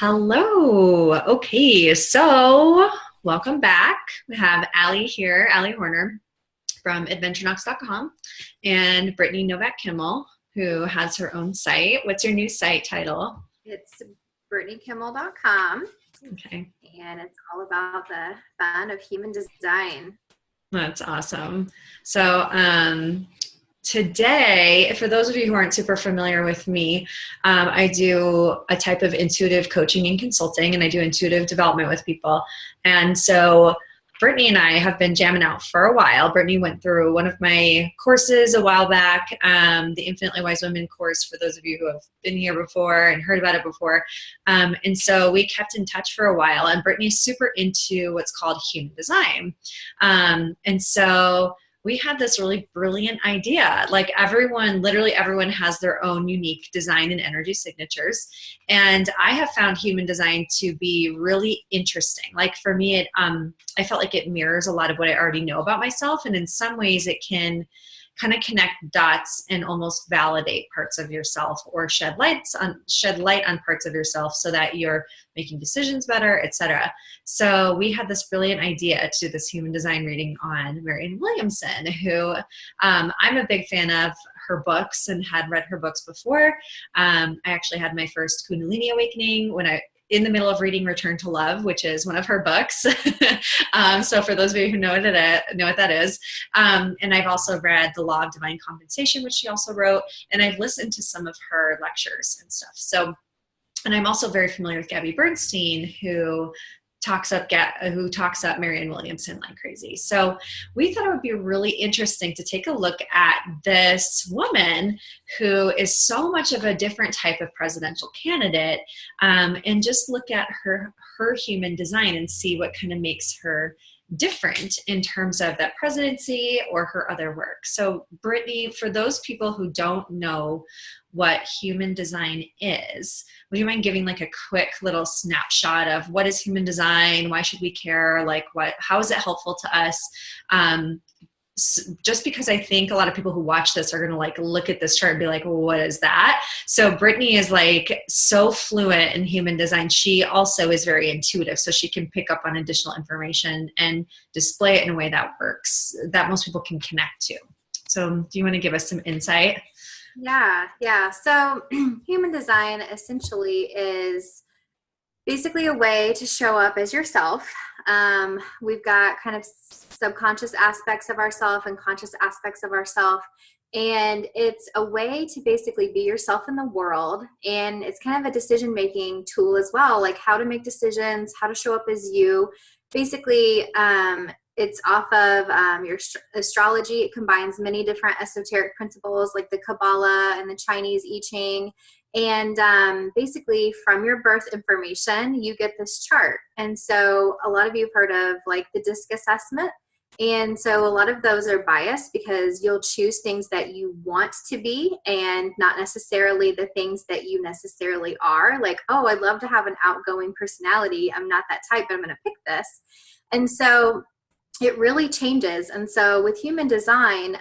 Hello. Okay, so welcome back. We have Allie here, Allie Horner from AdventureKnocks.com, and Brittany Novak Kimmell, who has her own site. What's your new site title? It's BrittanyKimmell.com, Okay, and it's all about the fun of human design. that's awesome. So, today, for those of you who aren't super familiar with me, I do a type of intuitive coaching and consulting, and I do intuitive development with people. And so Brittany and I have been jamming out for a while. Brittany went through one of my courses a while back, the Infinitely Wise Women course, for those of you who have been here before and heard about it before. And so we kept in touch for a while, and Brittany's super into what's called human design. And so we had this really brilliant idea. Like literally everyone has their own unique design and energy signatures. And I have found human design to be really interesting. Like for me, I felt like it mirrors a lot of what I already know about myself. And in some ways it can kind of connect dots and almost validate parts of yourself, or shed light on parts of yourself so that you're making decisions better, etc. So we had this brilliant idea to do this human design reading on Marianne Williamson, who I'm a big fan of her books and had read her books before. I actually had my first Kundalini awakening in the middle of reading Return to Love, which is one of her books. So for those of you who know what that is. And I've also read The Law of Divine Compensation, which she also wrote, and I've listened to some of her lectures and stuff. So, and I'm also very familiar with Gabby Bernstein, who talks up Marianne Williamson like crazy. So we thought it would be really interesting to take a look at this woman who is so much of a different type of presidential candidate, and just look at her human design and see what kind of makes her different in terms of that presidency or her other work. So Brittany, for those people who don't know what human design is, would you mind giving like a quick little snapshot of what is human design? Why should we care? Like how is it helpful to us? Just because I think a lot of people who watch this are going to like look at this chart and be like, well, what is that? So Brittany is like so fluent in human design. She also is very intuitive, so she can pick up on additional information and display it in a way that works, that most people can connect to. So do you want to give us some insight? Yeah. So human design essentially is basically a way to show up as yourself. We've got kind of subconscious aspects of ourself and conscious aspects of ourself. And it's a way to basically be yourself in the world. And it's kind of a decision-making tool as well, like how to make decisions, how to show up as you. Basically, it's off of your astrology. It combines many different esoteric principles like the Kabbalah and the Chinese I Ching. And basically from your birth information, you get this chart. And so a lot of you have heard of like the DISC assessment. And so a lot of those are biased because you'll choose things that you want to be and not necessarily the things that you necessarily are. Like, oh, I'd love to have an outgoing personality. I'm not that type, but I'm going to pick this. And so it really changes. And so with human design,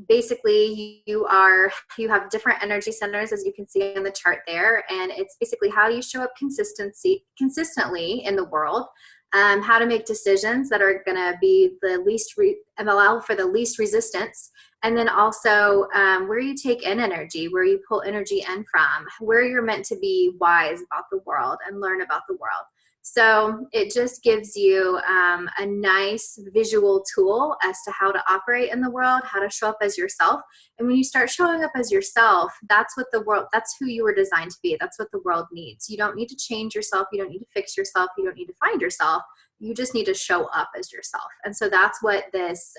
basically you have different energy centers, as you can see on the chart there, and it's basically how you show up consistently in the world, how to make decisions that are going to be the least allow for the least resistance, and then also where you take in energy, where you pull energy in from, where you're meant to be wise about the world and learn about the world. So it just gives you a nice visual tool as to how to operate in the world, how to show up as yourself. And when you start showing up as yourself, that's who you were designed to be. That's what the world needs. You don't need to change yourself. You don't need to fix yourself. You don't need to find yourself. You just need to show up as yourself. And so that's what this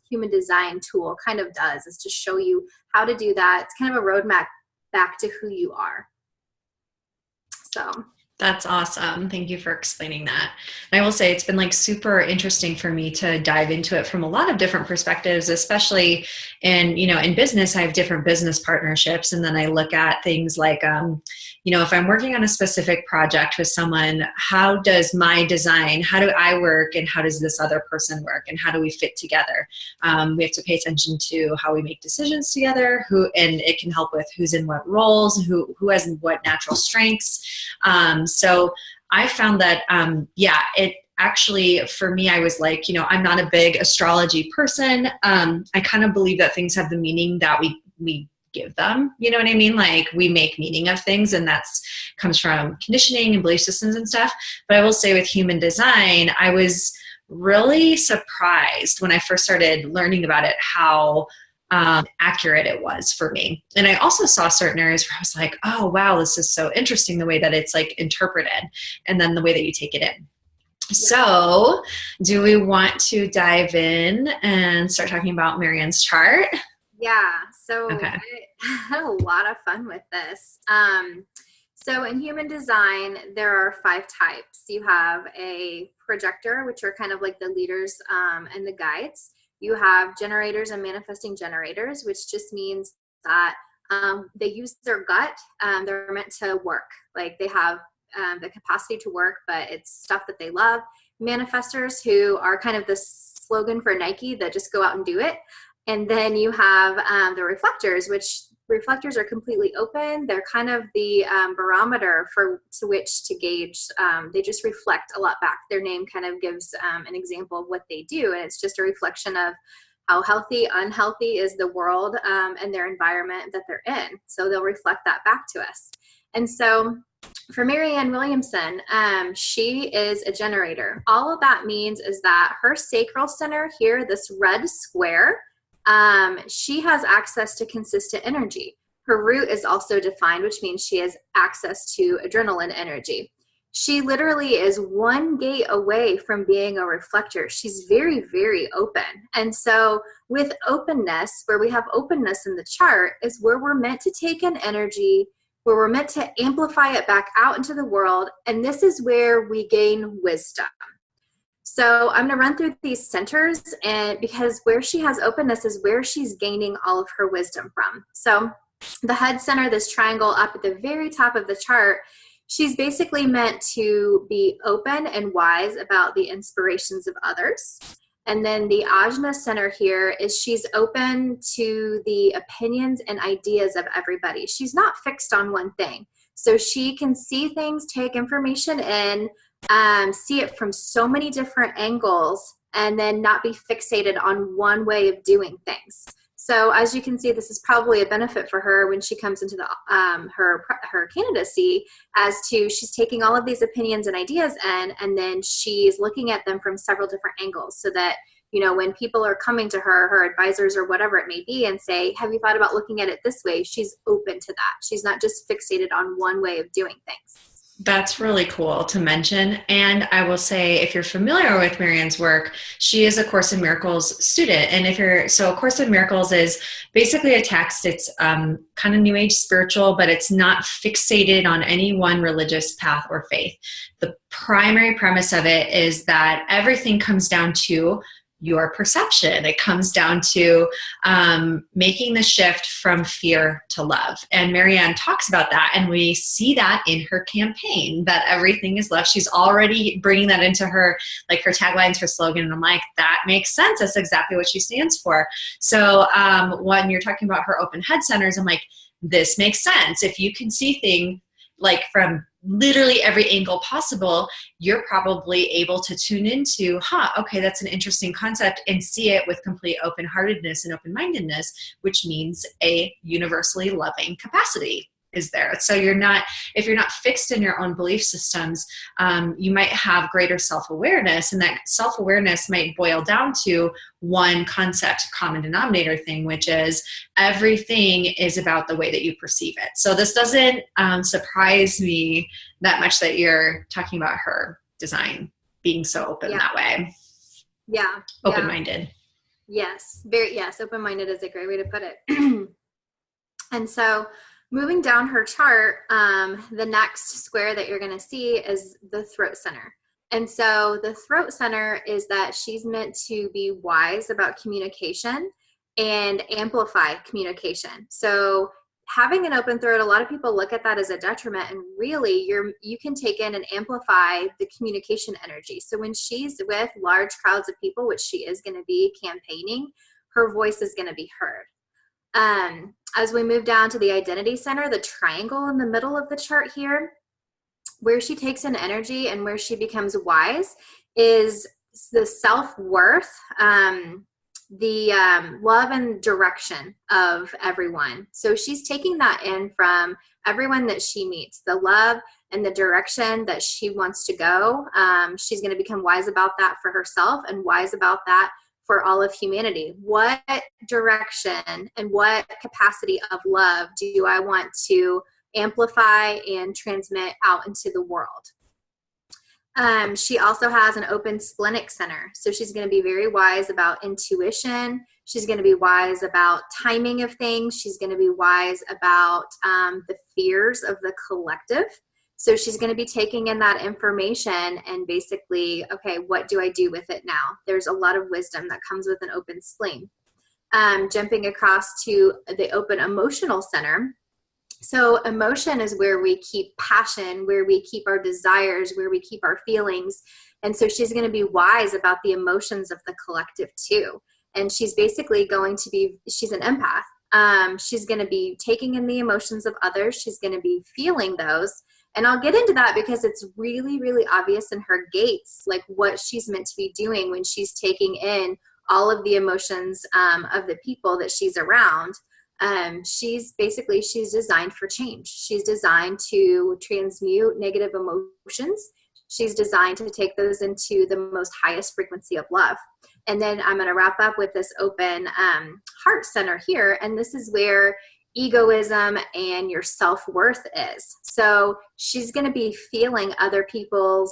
human design tool kind of does, is to show you how to do that. It's kind of a roadmap back to who you are. So That's awesome. Thank you for explaining that. And I will say it's been like super interesting for me to dive into it from a lot of different perspectives, especially in business. I have different business partnerships. And then I look at things like, if I'm working on a specific project with someone, how does my design, how do I work and how does this other person work and how do we fit together? We have to pay attention to how we make decisions together, and it can help with who's in what roles, who has what natural strengths. So I found that, it actually, for me, I was like, I'm not a big astrology person. I kind of believe that things have the meaning that we give them. You know what I mean? Like we make meaning of things, and that's comes from conditioning and belief systems and stuff. But I will say with human design, I was really surprised when I first started learning about it, how accurate it was for me. And I also saw certain areas where I was like, oh, wow, this is so interesting, the way that it's like interpreted and then the way that you take it in. So do we want to dive in and start talking about Marianne's chart? Yeah. So Okay. I had a lot of fun with this. So in human design, there are 5 types. You have a projector, which are kind of like the leaders and the guides. You have generators and manifesting generators, which just means that they use their gut. They're meant to work. Like they have the capacity to work, but it's stuff that they love. Manifestors, who are kind of the slogan for Nike, that just go out and do it. And then you have the reflectors, which reflectors are completely open. They're kind of the barometer to which to gauge. They just reflect a lot back. Their name kind of gives an example of what they do. And it's just a reflection of how healthy, unhealthy is the world and their environment that they're in. So they'll reflect that back to us. And so for Marianne Williamson, she is a generator. All of that means is that her sacral center here, this red square, she has access to consistent energy. Her root is also defined, which means she has access to adrenaline energy. She literally is one gate away from being a reflector. She's very, very open. And so with openness, where we have openness in the chart, is where we're meant to take in energy, where we're meant to amplify it back out into the world. And this is where we gain wisdom. So I'm going to run through these centers, and because where she has openness is where she's gaining all of her wisdom from. So the Hud Center, this triangle up at the very top of the chart, she's basically meant to be open and wise about the inspirations of others. And then the Ajna Center here is she's open to the opinions and ideas of everybody. She's not fixed on one thing. So she can see things, take information in, see it from so many different angles, and then not be fixated on one way of doing things. So as you can see, this is probably a benefit for her when she comes into the her candidacy, as to she's taking all of these opinions and ideas in, and then she's looking at them from several different angles, so that when people are coming to her advisors or whatever it may be, and say, have you thought about looking at it this way? She's open to that. She's not just fixated on one way of doing things. That's really cool to mention. And I will say, if you're familiar with Marianne's work, she is a Course in Miracles student. And A Course in Miracles is basically a text. It's kind of New Age spiritual, but it's not fixated on any one religious path or faith. The primary premise of it is that everything comes down to your perception. It comes down to making the shift from fear to love. And Marianne talks about that, and we see that in her campaign, that everything is love. She's already bringing that into her taglines, her slogan, and I'm like, that makes sense. That's exactly what she stands for. So when you're talking about her open head centers, I'm like, this makes sense. If you can see things from literally every angle possible, you're probably able to tune into, okay, that's an interesting concept, and see it with complete open-heartedness and open-mindedness, which means a universally loving capacity is there. So if you're not fixed in your own belief systems, you might have greater self-awareness, and that self-awareness might boil down to one concept, common denominator thing, which is everything is about the way that you perceive it. So this doesn't surprise me that much that you're talking about her design being so open that way. Yeah. Open-minded. Yes. Yes. Open-minded is a great way to put it. And so Moving down her chart, the next square that you're going to see is the throat center. And so the throat center is that she's meant to be wise about communication and amplify communication. So having an open throat, a lot of people look at that as a detriment, and really you can take in and amplify the communication energy. So when she's with large crowds of people, which she is going to be campaigning, her voice is going to be heard. As we move down to the identity center, the triangle in the middle of the chart here, where she takes in energy and where she becomes wise is the self-worth, the love and direction of everyone. So she's taking that in from everyone that she meets, the love and the direction that she wants to go. She's going to become wise about that for herself and wise about that for all of humanity. What direction and what capacity of love do I want to amplify and transmit out into the world? She also has an open splenic center. So she's going to be very wise about intuition. She's going to be wise about timing of things. She's going to be wise about the fears of the collective. So she's going to be taking in that information and basically, okay, what do I do with it now? There's a lot of wisdom that comes with an open spleen. Jumping across to the open emotional center. So emotion is where we keep passion, where we keep our desires, where we keep our feelings. And so she's going to be wise about the emotions of the collective too. And she's basically she's an empath. She's going to be taking in the emotions of others. She's going to be feeling those. And I'll get into that because it's really, really obvious in her gaits, like what she's meant to be doing when she's taking in all of the emotions of the people that she's around. She's designed for change. She's designed to transmute negative emotions. She's designed to take those into the most highest frequency of love. And then I'm going to wrap up with this open heart center here. And this is where egoism and your self-worth is. So she's going to be feeling other people's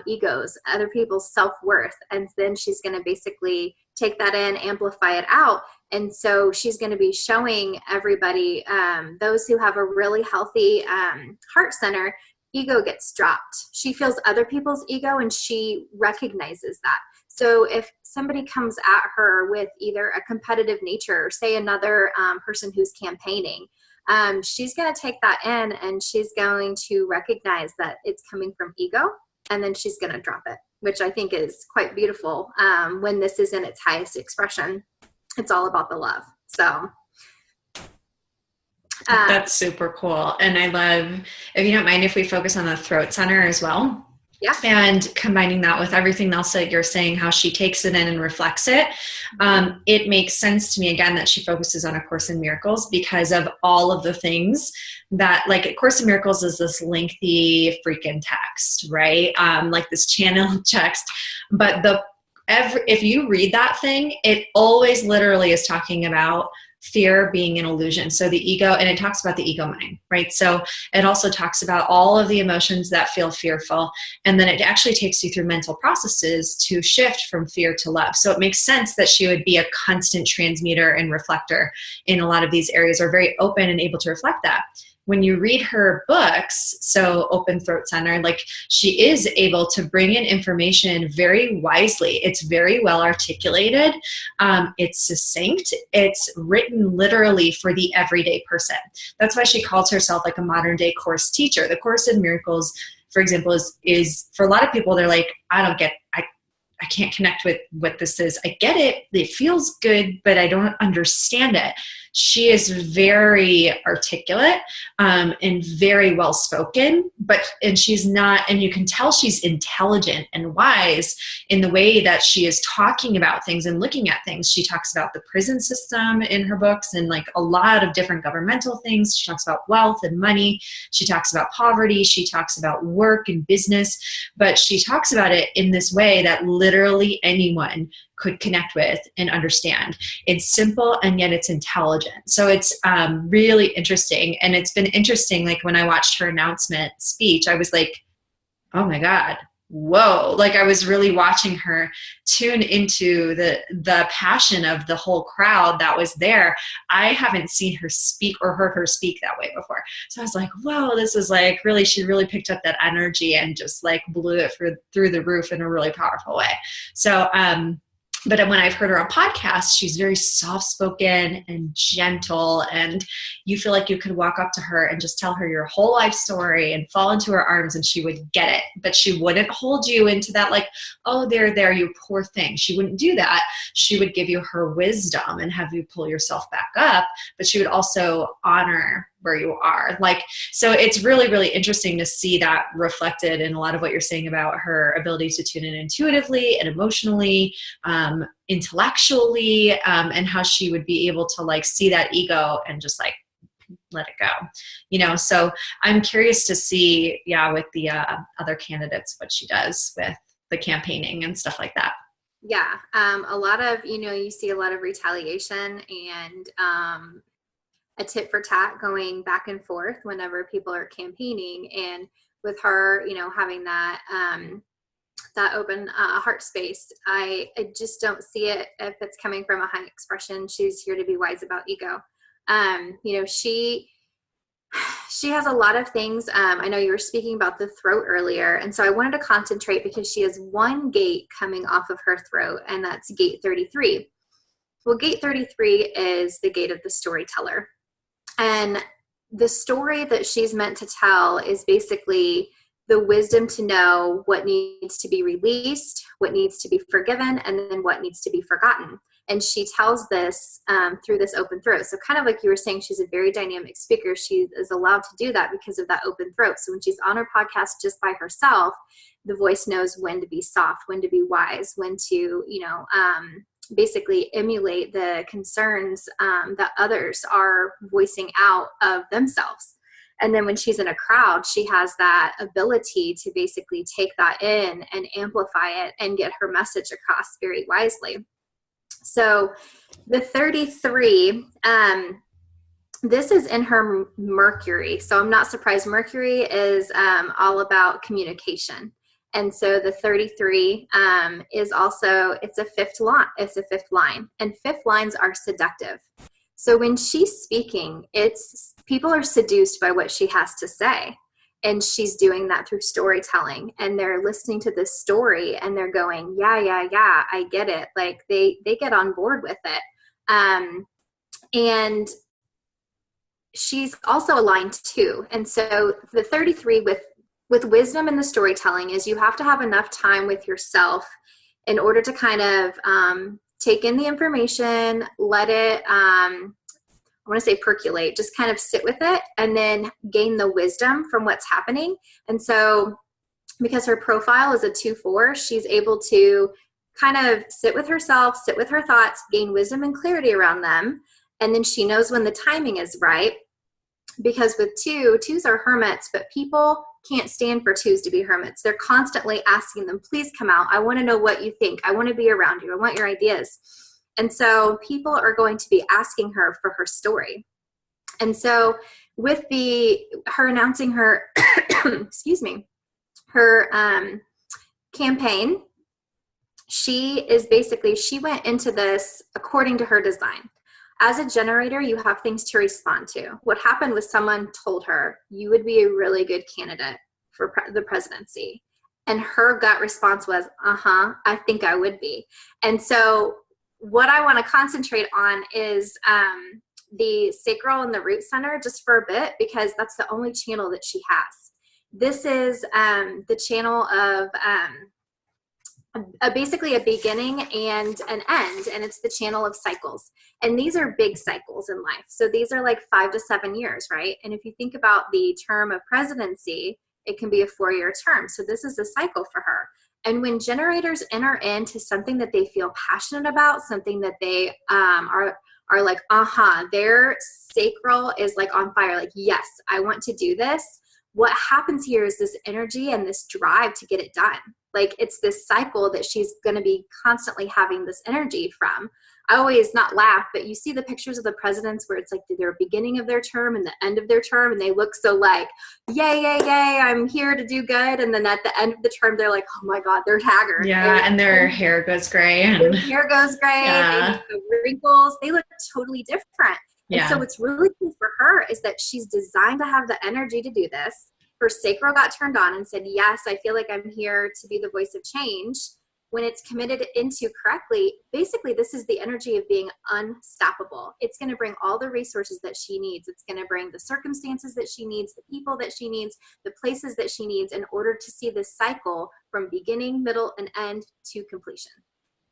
egos, other people's self-worth. And then she's going to basically take that in, amplify it out. And so she's going to be showing everybody, those who have a really healthy heart center, ego gets dropped. She feels other people's ego and she recognizes that. So if somebody comes at her with either a competitive nature or say another person who's campaigning, she's going to take that in and she's going to recognize that it's coming from ego, and then she's going to drop it, which I think is quite beautiful when this is in its highest expression. It's all about the love. So that's super cool. And I love, if you don't mind, if we focus on the throat center as well. Yeah. And combining that with everything else that you're saying, how she takes it in and reflects it. It makes sense to me, again, that she focuses on A Course in Miracles because of all of the things that, like, A Course in Miracles is this lengthy freaking text, right? Like this channel text. But if you read that thing, it always literally is talking about fear being an illusion. So the ego, and it talks about the ego mind, right? So it also talks about all of the emotions that feel fearful. And then it actually takes you through mental processes to shift from fear to love. So it makes sense that she would be a constant transmuter and reflector in a lot of these areas, or very open and able to reflect that. When you read her books, so Open Throat Center, like, she is able to bring in information very wisely. It's very well articulated. It's succinct. It's written literally for the everyday person. That's why she calls herself like a modern day course teacher. The Course in Miracles, for example, is for a lot of people, they're like, I can't connect with what this is. I get it. It feels good, but I don't understand it. She is very articulate and very well spoken, and she's not, and you can tell she's intelligent and wise in the way that she is talking about things and looking at things. She talks about the prison system in her books and like a lot of different governmental things. She talks about wealth and money. She talks about poverty. She talks about work and business, but she talks about it in this way that literally anyone could connect with and understand. It's simple and yet it's intelligent. So it's really interesting. And it's been interesting, like when I watched her announcement speech, I was like, oh my God, whoa, like I was really watching her tune into the passion of the whole crowd that was there. I haven't seen her speak or heard her speak that way before. So I was like, whoa, this is like really, she really picked up that energy and just like blew it through the roof in a really powerful way. So, but when I've heard her on podcasts, she's very soft-spoken and gentle, and you feel like you could walk up to her and just tell her your whole life story and fall into her arms and she would get it. But she wouldn't hold you into that like, oh, there, you poor thing. She wouldn't do that. She would give you her wisdom and have you pull yourself back up, but she would also honor where you are. Like, so it's really, really interesting to see that reflected in a lot of what you're saying about her ability to tune in intuitively and emotionally, intellectually, and how she would be able to like see that ego and just like let it go, you know? So I'm curious to see, with the other candidates, what she does with the campaigning and stuff like that. Yeah. A lot of, you see a lot of retaliation and, a tit for tat going back and forth whenever people are campaigning. And with her, having that, that open heart space, I just don't see it if it's coming from a high expression. She's here to be wise about ego. She has a lot of things. I know you were speaking about the throat earlier. And so I wanted to concentrate because she has one gate coming off of her throat, and that's gate 33. Well, gate 33 is the gate of the storyteller. And the story that she's meant to tell is basically the wisdom to know what needs to be released, what needs to be forgiven, and then what needs to be forgotten. And she tells this through this open throat. So kind of like you were saying, she's a very dynamic speaker. She is allowed to do that because of that open throat. So when she's on her podcast just by herself, the voice knows when to be soft, when to be wise, when to, basically emulate the concerns that others are voicing out of themselves. And then when she's in a crowd, she has that ability to basically take that in and amplify it and get her message across very wisely. So the 33, this is in her Mercury. So I'm not surprised. Mercury is all about communication. And so the 33 is also, it's a fifth line. It's a fifth line, and fifth lines are seductive. So when she's speaking, it's people are seduced by what she has to say, and she's doing that through storytelling. And they're listening to this story, and they're going, yeah, I get it. Like they get on board with it. And she's also aligned too. And so the 33 with wisdom in the storytelling is you have to have enough time with yourself in order to kind of take in the information, let it, I want to say percolate, just kind of sit with it and then gain the wisdom from what's happening. And so because her profile is a 2-4, she's able to kind of sit with herself, sit with her thoughts, gain wisdom and clarity around them. And then she knows when the timing is right. Because with twos are hermits, but people can't stand for twos to be hermits. They're constantly asking them, please come out. I want to know what you think. I want to be around you. I want your ideas. And so people are going to be asking her for her story. And so with her announcing her, excuse me, her campaign, she went into this according to her design. As a generator, you have things to respond to. What happened was someone told her, you would be a really good candidate for the presidency. And her gut response was, I think I would be. And so what I want to concentrate on is the sacral and the root center just for a bit, because that's the only channel that she has. This is the channel of basically a beginning and an end, and it's the channel of cycles. And these are big cycles in life. So these are like 5 to 7 years, right? And if you think about the term of presidency, it can be a 4-year term. So this is a cycle for her. And when generators enter into something that they feel passionate about, something that they are like, their sacral is like on fire, like, yes, I want to do this. What happens here is this energy and this drive to get it done. Like it's this cycle that she's going to be constantly having this energy from. I always not laugh, but you see the pictures of the presidents where it's like their beginning of their term and the end of their term, and they look so like, yay, yay, yay, I'm here to do good. And then at the end of the term, they're like, oh my God, they're haggard. Yeah, and their hair goes gray. Their hair goes gray. Yeah. They have the wrinkles. They look totally different. Yeah. And so what's really cool for her is that she's designed to have the energy to do this. Her sacral got turned on and said, yes, I feel like I'm here to be the voice of change. When it's committed into correctly, basically this is the energy of being unstoppable. It's going to bring all the resources that she needs. It's going to bring the circumstances that she needs, the people that she needs, the places that she needs in order to see this cycle from beginning, middle, and end to completion.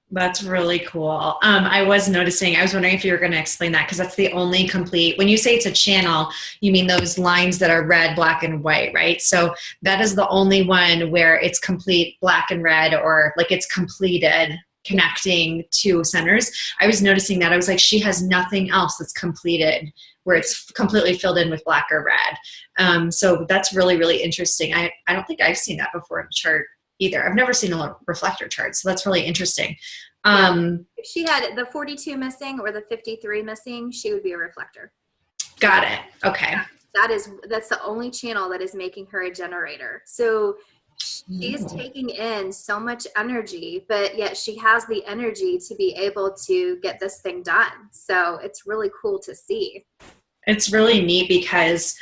That's really cool. I was wondering if you were going to explain that, because that's the only complete, when you say it's a channel, you mean those lines that are red, black, and white, right? So that is the only one where it's complete black and red, or like it's completed connecting two centers. I was noticing that. I was like, she has nothing else that's completed where it's completely filled in with black or red. So that's really, really interesting. I don't think I've seen that before in a chart either. I've never seen a reflector chart, so that's really interesting. If she had the 42 missing or the 53 missing, she would be a reflector. Got it. Okay. That's the only channel that is making her a generator. So she's taking in so much energy, but yet she has the energy to be able to get this thing done. So it's really cool to see. It's really neat because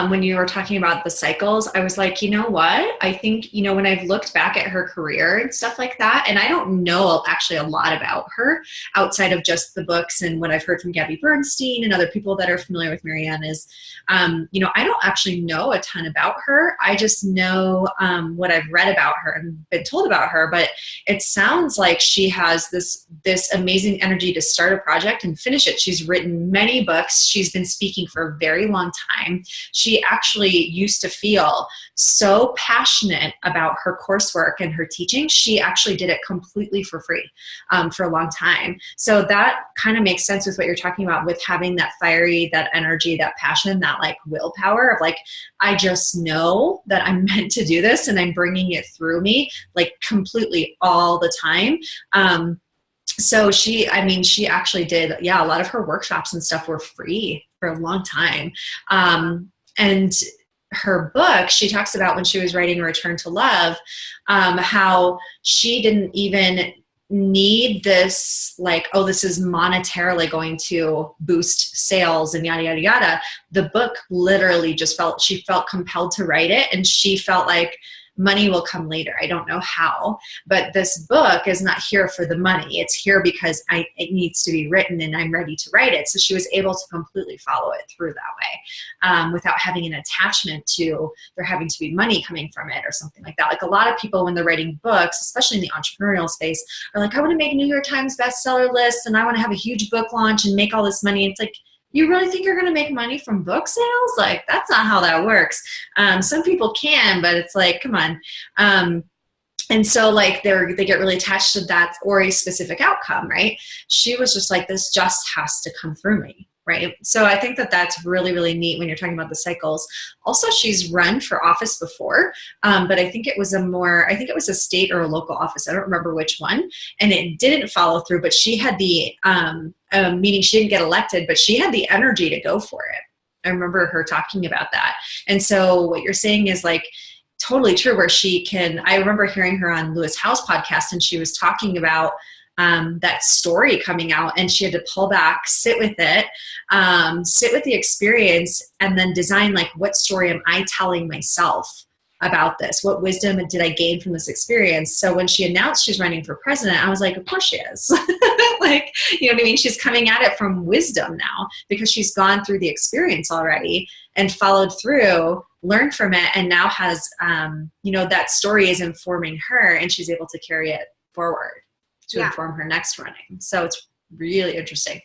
when you were talking about the cycles, I was like, you know what? I think, when I've looked back at her career and stuff like that, and I don't know actually a lot about her outside of just the books and what I've heard from Gabby Bernstein and other people that are familiar with Marianne is, I don't actually know a ton about her. I just know what I've read about her and been told about her, but it sounds like she has this amazing energy to start a project and finish it. She's written many books. She's been speaking for a very long time. She actually used to feel so passionate about her coursework and her teaching. She actually did it completely for free for a long time. So that kind of makes sense with what you're talking about, with having that fiery, that energy, that passion, that like willpower of like, I just know that I'm meant to do this and I'm bringing it through me like completely all the time. So she actually did, a lot of her workshops and stuff were free for a long time. And her book, she talks about when she was writing Return to Love, how she didn't even need this, like, oh, this is monetarily going to boost sales and yada, yada, yada. The book literally she felt compelled to write it. And she felt like, money will come later. I don't know how, but this book is not here for the money. It's here because it needs to be written and I'm ready to write it. So she was able to completely follow it through that way without having an attachment to there having to be money coming from it or something like that. Like a lot of people when they're writing books, especially in the entrepreneurial space, are like, I want to make New York Times bestseller lists and I want to have a huge book launch and make all this money. It's like, you really think you're going to make money from book sales? Like, that's not how that works. Some people can, but it's like, come on. And so like they get really attached to that or a specific outcome, right? She was just like, this just has to come through me, right? So I think that that's really, really neat when you're talking about the cycles. Also, she's run for office before, but I think it was a state or a local office. I don't remember which one. And it didn't follow through, but she had the, meaning she didn't get elected, but she had the energy to go for it. I remember her talking about that. And so what you're saying is like totally true, where I remember hearing her on Lewis Howes' podcast, and she was talking about that story coming out, and she had to pull back, sit with it, sit with the experience, and then design like, what story am I telling myself about this? What wisdom did I gain from this experience? So when she announced she's running for president, I was like, of course she is. Like, you know what I mean? She's coming at it from wisdom now because she's gone through the experience already and followed through, learned from it, and now has, that story is informing her and she's able to carry it forward to inform her next running. So it's really interesting.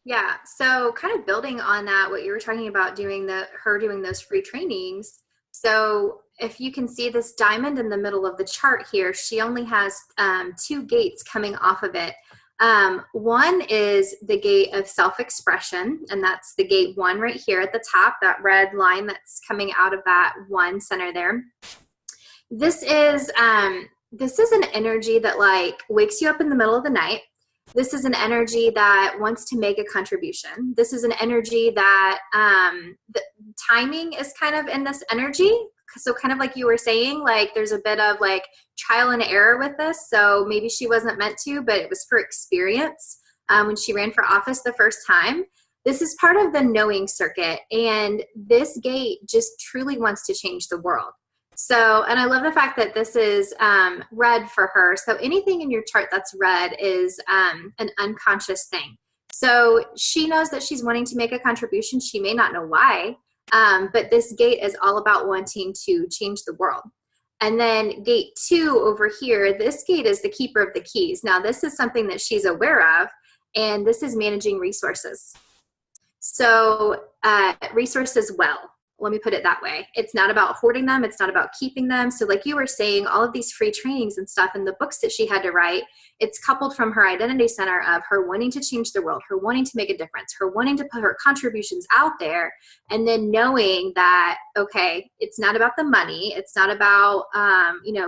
Yeah. So kind of building on that, what you were talking about doing those free trainings. So if you can see this diamond in the middle of the chart here, she only has 2 gates coming off of it. One is the gate of self-expression, and that's the gate 1 right here at the top, that red line that's coming out of that 1 center there. This is an energy that like wakes you up in the middle of the night. This is an energy that wants to make a contribution. This is an energy that the timing is kind of in this energy. So kind of like you were saying, like there's a bit of like trial and error with this. So maybe she wasn't meant to, but it was for experience when she ran for office the first time. This is part of the knowing circuit. And this gate just truly wants to change the world. So, and I love the fact that this is red for her. So anything in your chart that's red is an unconscious thing. So she knows that she's wanting to make a contribution. She may not know why, but this gate is all about wanting to change the world. And then gate 2 over here, this gate is the keeper of the keys. Now, this is something that she's aware of, and this is managing resources. So resources well. Let me put it that way. It's not about hoarding them. It's not about keeping them. So like you were saying, all of these free trainings and stuff and the books that she had to write, it's coupled from her identity center of her wanting to change the world, her wanting to make a difference, her wanting to put her contributions out there, and then knowing that, okay, it's not about the money. It's not about,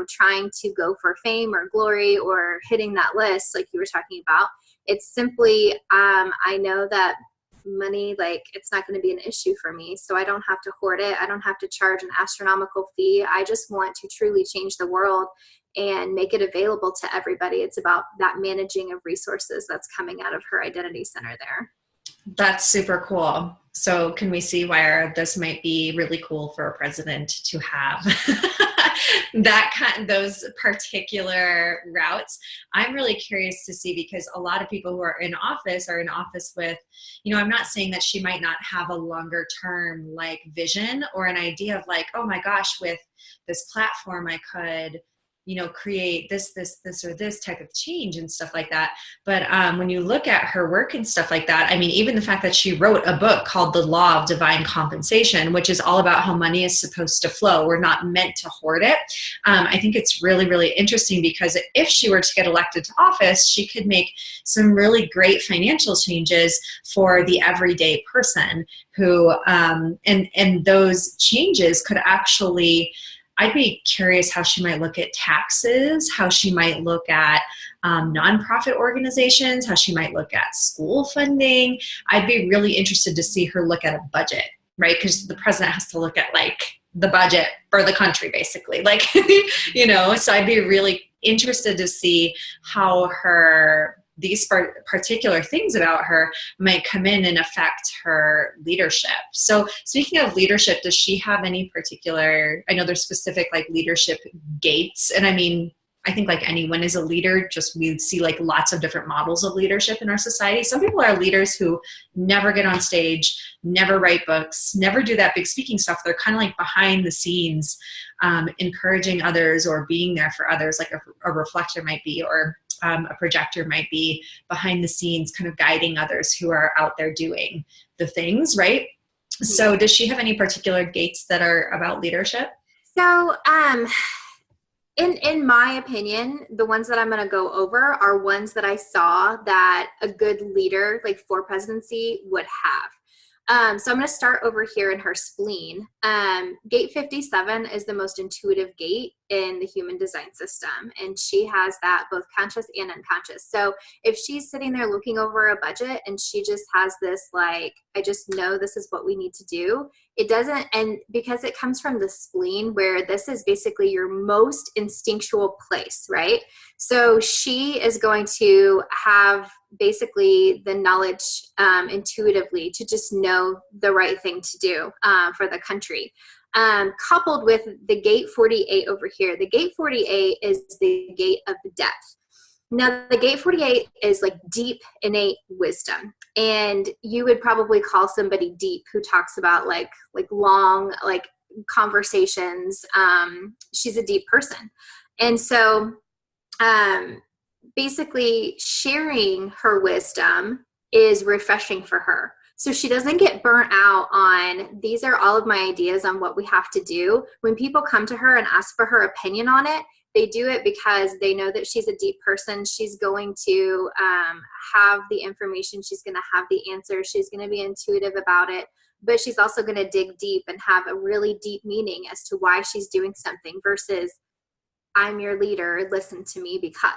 trying to go for fame or glory or hitting that list like you were talking about. It's simply, I know that money, like it's not going to be an issue for me. So I don't have to hoard it. I don't have to charge an astronomical fee. I just want to truly change the world and make it available to everybody. It's about that managing of resources that's coming out of her identity center there. That's super cool. So can we see why this might be really cool for a president to have those particular routes? I'm really curious to see, because a lot of people who are in office with, I'm not saying that she might not have a longer term like vision or an idea of like, oh my gosh, with this platform, I could, create this or this type of change and stuff like that. But when you look at her work and stuff like that, I mean, even the fact that she wrote a book called The Law of Divine Compensation, which is all about how money is supposed to flow. We're not meant to hoard it. I think it's really, really interesting, because if she were to get elected to office, she could make some really great financial changes for the everyday person who, and those changes could actually, I'd be curious how she might look at taxes, how she might look at nonprofit organizations, how she might look at school funding. I'd be really interested to see her look at a budget, right? Because the president has to look at like the budget for the country, basically. Like, so I'd be really interested to see how these particular things about her might come in and affect her leadership. So speaking of leadership, does she have any particular, I know there's specific like leadership gates. And I mean, I think like anyone is a leader, just we see like lots of different models of leadership in our society. Some people are leaders who never get on stage, never write books, never do that big speaking stuff. They're kind of like behind the scenes, encouraging others or being there for others, like a reflector might be, or a projector might be behind the scenes, kind of guiding others who are out there doing the things, right? So does she have any particular gates that are about leadership? So, in my opinion, the ones that I'm going to go over are ones that I saw that a good leader, like for presidency, would have. So I'm going to start over here in her spleen. Gate 57 is the most intuitive gate in the human design system. And she has that both conscious and unconscious. So if she's sitting there looking over a budget and she just has this, like, I just know this is what we need to do. It doesn't, and because it comes from the spleen, where this is basically your most instinctual place, right? So she is going to have basically the knowledge intuitively to just know the right thing to do for the country. Coupled with the gate 48 over here. The gate 48 is the gate of the depth. Now, the gate 48 is like deep, innate wisdom. And you would probably call somebody deep who talks about like long, like conversations. She's a deep person. And so basically sharing her wisdom is refreshing for her. So she doesn't get burnt out on, these are all of my ideas on what we have to do. When people come to her and ask for her opinion on it, they do it because they know that she's a deep person. She's going to have the information. She's going to have the answers. She's going to be intuitive about it. But she's also going to dig deep and have a really deep meaning as to why she's doing something versus, I'm your leader, listen to me because.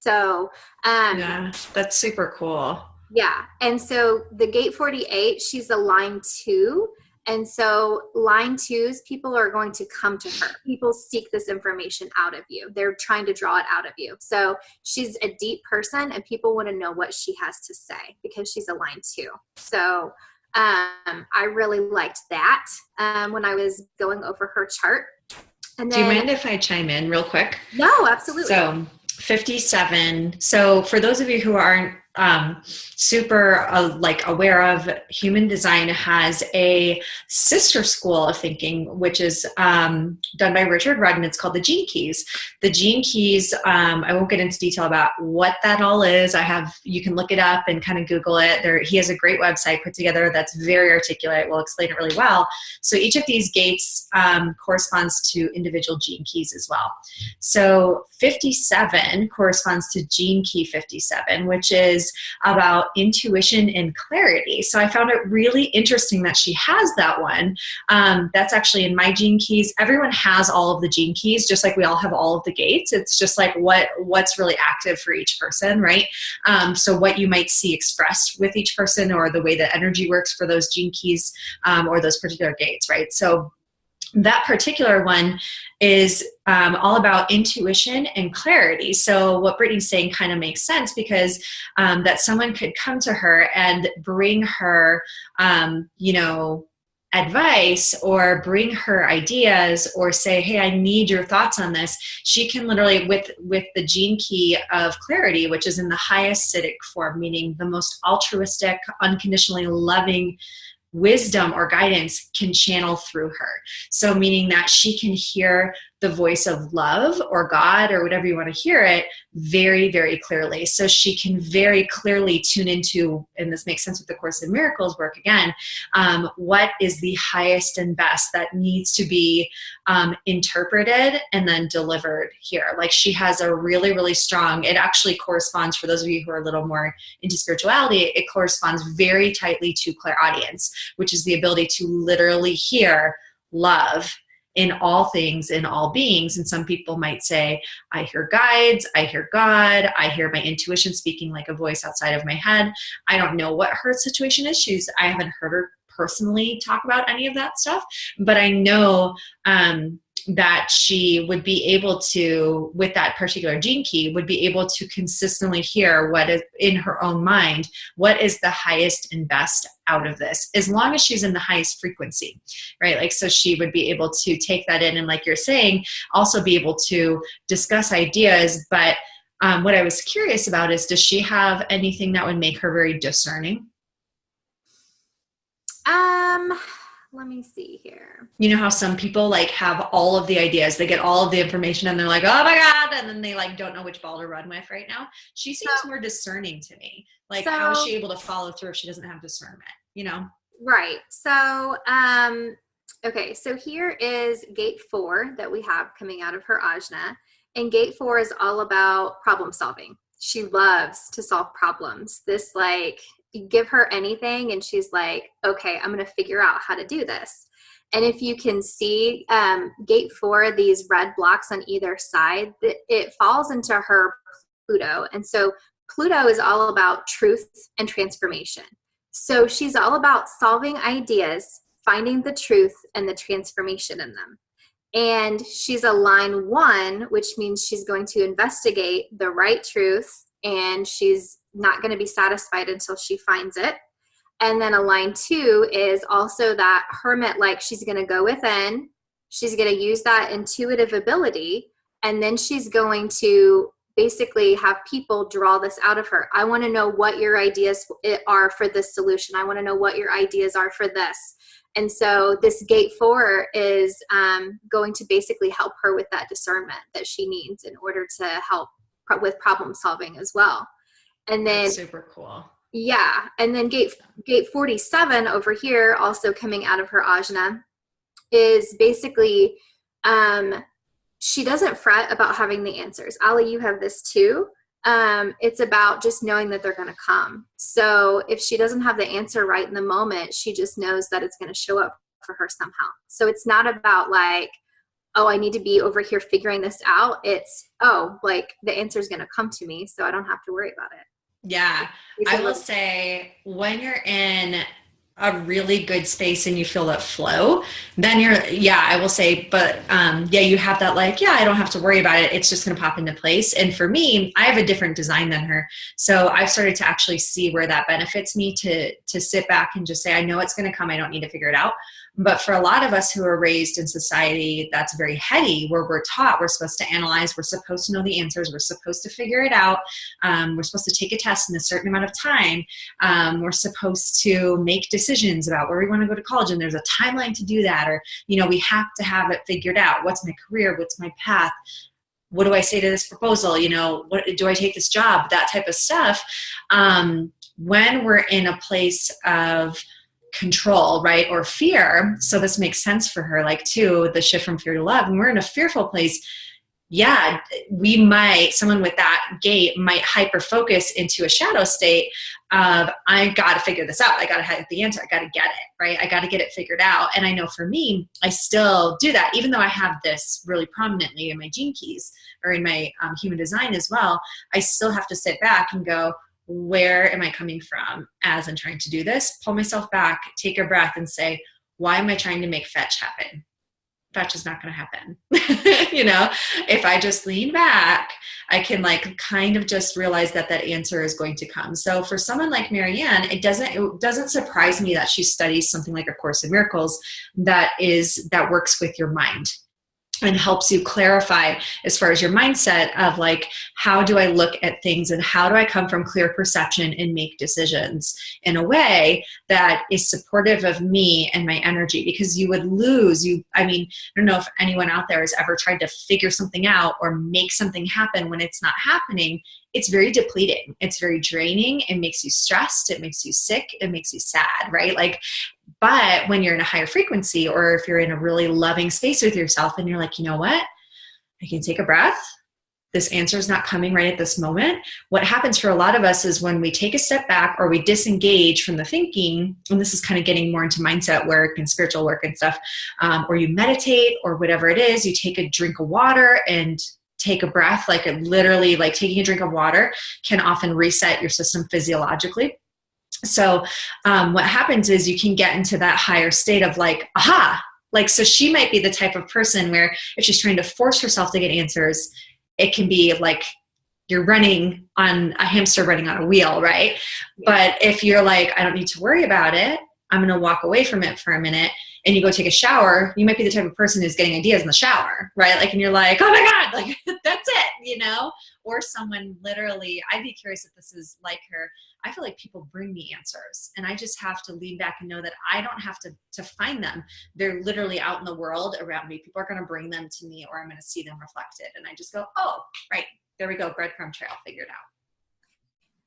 So, Yeah, that's super cool. yeah. And so the gate 48, she's a line 2. And so line 2s, people are going to come to her. People seek this information out of you. They're trying to draw it out of you. So she's a deep person, and people want to know what she has to say because she's a line 2. So I really liked that when I was going over her chart. And then, do you mind if I chime in real quick? No, absolutely. So 57. So for those of you who aren't super like aware of, Human Design has a sister school of thinking, which is done by Richard Rudd, and it's called the Gene Keys. The Gene Keys, I won't get into detail about what that all is. You can look it up and kind of Google it. He has a great website put together that's very articulate, will explain it really well. So each of these gates corresponds to individual gene keys as well. So 57 corresponds to Gene Key 57, which is about intuition and clarity. So I found it really interesting that she has that one. That's actually in my gene keys. Everyone has all of the gene keys, just like we all have all of the gates. It's just like what's really active for each person, right? So what you might see expressed with each person, or the way that energy works for those gene keys, or those particular gates, right? So that particular one is all about intuition and clarity. So what Brittany's saying kind of makes sense, because that someone could come to her and bring her, advice, or bring her ideas, or say, hey, I need your thoughts on this. She can literally, with the gene key of clarity, which is in the highest acidic form, meaning the most altruistic, unconditionally loving wisdom or guidance, can channel through her. So meaning that she can hear the voice of love or God or whatever you want to hear it very, very clearly. So she can very clearly tune into, and this makes sense with the Course in Miracles work again, what is the highest and best that needs to be interpreted and then delivered here. Like she has a really, really strong, it actually corresponds, for those of you who are a little more into spirituality, it corresponds very tightly to clairaudience, which is the ability to literally hear love in all things, in all beings. And some people might say, I hear guides, I hear God, I hear my intuition speaking like a voice outside of my head. I don't know what her situation is. I haven't heard her personally talk about any of that stuff, but I know that she would be able to, with that particular gene key, would be able to consistently hear what is in her own mind, what is the highest and best out of this, as long as she's in the highest frequency, right? Like, so she would be able to take that in, and like you're saying, also be able to discuss ideas. But what I was curious about is, does she have anything that would make her very discerning? Let me see here. You know how some people like have all of the ideas, they get all of the information, and they're like, oh my God, and then they like don't know which ball to run with right now. She seems more discerning to me. Like, how is she able to follow through if she doesn't have discernment, you know? Right. So, okay, so here is gate 4 that we have coming out of her ajna. And gate 4 is all about problem solving. She loves to solve problems. This, like, you give her anything and she's like, okay, I'm going to figure out how to do this. And if you can see gate 4, these red blocks on either side, it falls into her Pluto. And so Pluto is all about truth and transformation. So she's all about solving ideas, finding the truth and the transformation in them. And she's a line 1, which means she's going to investigate the right truth, and she's not going to be satisfied until she finds it. And then a line 2 is also that hermit, like she's going to go within, she's going to use that intuitive ability, and then she's going to basically have people draw this out of her. I want to know what your ideas are for this solution. I want to know what your ideas are for this. And so this gate 4 is going to basically help her with that discernment that she needs in order to help with problem solving as well. And then, that's super cool. Yeah. And then gate 47 over here, also coming out of her ajna, is basically, she doesn't fret about having the answers. Ali, you have this too. It's about just knowing that they're going to come. So if she doesn't have the answer right in the moment, she just knows that it's going to show up for her somehow. So it's not about like, oh, I need to be over here figuring this out. It's, oh, like the answer is going to come to me, so I don't have to worry about it. Yeah. I will say when you're in a really good space and you feel that flow, then I will say, but you have that like, I don't have to worry about it. It's just going to pop into place. And for me, I have a different design than her. So I've started to actually see where that benefits me to sit back and just say, I know it's going to come. I don't need to figure it out. But for a lot of us who are raised in society that's very heady, where we're taught we're supposed to analyze, we're supposed to know the answers, we're supposed to figure it out, we're supposed to take a test in a certain amount of time, we're supposed to make decisions about where we want to go to college, and there's a timeline to do that, or we have to have it figured out. What's my career? What's my path? What do I say to this proposal? What do I take this job? That type of stuff. When we're in a place of control, right, or fear, so this makes sense for her, like too, the shift from fear to love. When we're in a fearful place, someone with that gate might hyper focus into a shadow state of, I got to figure this out. I got to have the answer. I got to get it, right? I got to get it figured out. And I know for me, I still do that, even though I have this really prominently in my gene keys or in my human design as well. I still have to sit back and go, where am I coming from as I'm trying to do this? Pull myself back, take a breath and say, why am I trying to make fetch happen? Fetch is not going to happen. If I just lean back, I can kind of just realize that answer is going to come. So for someone like Marianne, it doesn't surprise me that she studies something like A Course in Miracles that works with your mind and helps you clarify as far as your mindset of how do I look at things and how do I come from clear perception and make decisions in a way that is supportive of me and my energy, because you would lose, I don't know if anyone out there has ever tried to figure something out or make something happen when it's not happening. It's very depleting. It's very draining. It makes you stressed. It makes you sick. It makes you sad, right? But when you're in a higher frequency, or if you're in a really loving space with yourself and you're like, you know what? I can take a breath. This answer is not coming right at this moment. What happens for a lot of us is when we take a step back or we disengage from the thinking, and this is kind of getting more into mindset work and spiritual work and stuff, or you meditate or whatever it is, you take a drink of water and take a breath, literally taking a drink of water can often reset your system physiologically. So what happens is you can get into that higher state of aha, so she might be the type of person where if she's trying to force herself to get answers, it can be you're running on a hamster running on a wheel, right? But if you're I don't need to worry about it, I'm going to walk away from it for a minute, and you go take a shower, you might be the type of person who's getting ideas in the shower, right? And you're like, oh my God, that's it, Or someone literally, I'd be curious if this is like her. I feel like people bring me answers, and I just have to lean back and know that I don't have to find them. They're literally out in the world around me. People are going to bring them to me, or I'm going to see them reflected. And I just go, oh, right, there we go, breadcrumb trail, figured out.